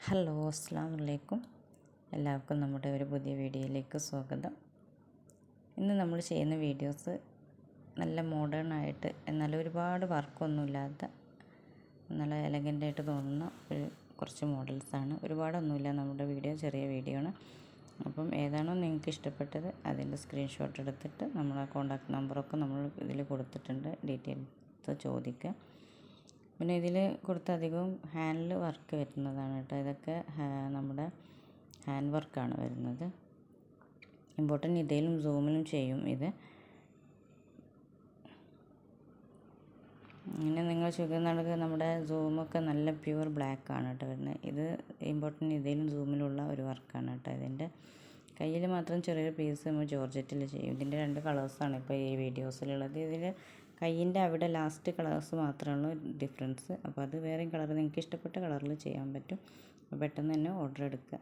Hello, അസ്സലാമു അലൈക്കും. എല്ലാവർക്കും നമ്മുടെ ഒരു പുതിയ വീഡിയോയിലേക്ക് സ്വാഗതം. ഇന്ന് നമ്മൾ ചെയ്യുന്ന വീഡിയോസ് നല്ല മോഡേൺ ആയിട്ട് എന്നാൽ ഒരുപാട് വർക്കൊന്നുമില്ലാത്ത നല്ല എലഗൻ്റായിട്ട് തോന്നുന്ന കുറച്ച് മോഡൽസാണ്. ഒരുപാടൊന്നുമില്ല നമ്മുടെ വീഡിയോ, ചെറിയ വീഡിയോ ആണ്. അപ്പം ഏതാണോ നിങ്ങൾക്ക് ഇഷ്ടപ്പെട്ടത് അതിൻ്റെ സ്ക്രീൻഷോട്ട് എടുത്തിട്ട് നമ്മളെ കോൺടാക്ട് നമ്പറൊക്കെ നമ്മൾ ഇതിൽ കൊടുത്തിട്ടുണ്ട്, ഡീറ്റെയിൽസ് ചോദിക്കുക. പിന്നെ ഇതിൽ കൊടുത്ത അധികവും ഹാൻഡിൽ വർക്ക് വരുന്നതാണ് കേട്ടോ. ഇതൊക്കെ നമ്മുടെ ഹാൻഡ് വർക്കാണ് വരുന്നത്. ഇമ്പോർട്ടൻ്റ് ഇതിലും സൂമിലും ചെയ്യും ഇത്. ഇങ്ങനെ നിങ്ങൾ ചോദിക്കുന്നുണ്ടെങ്കിൽ നമ്മുടെ സൂമൊക്കെ നല്ല പ്യുവർ ബ്ലാക്ക് ആണ് കേട്ടോ വരുന്നത്. ഇത് ഇമ്പോർട്ടൻ്റ് ഇതിലും സൂമിലുള്ള ഒരു വർക്കാണ് കേട്ടോ. ഇതിൻ്റെ കയ്യിൽ മാത്രം ചെറിയൊരു പീസ് നമ്മൾ ജോർജറ്റിൽ ചെയ്യും. ഇതിൻ്റെ 2 കളേഴ്സാണ് ഇപ്പോൾ ഈ വീഡിയോസിലുള്ളത്. ഇതിൽ കയ്യിൻ്റെ അവിടെ ലാസ്റ്റ് കളേഴ്സ് മാത്രമേ ഉള്ളൂ ഡിഫറൻസ്. അപ്പോൾ അത് വേറെയും കളർ നിങ്ങൾക്ക് ഇഷ്ടപ്പെട്ട കളറിൽ ചെയ്യാൻ പറ്റും. അപ്പോൾ പെട്ടെന്ന് തന്നെ ഓർഡർ എടുക്കുക.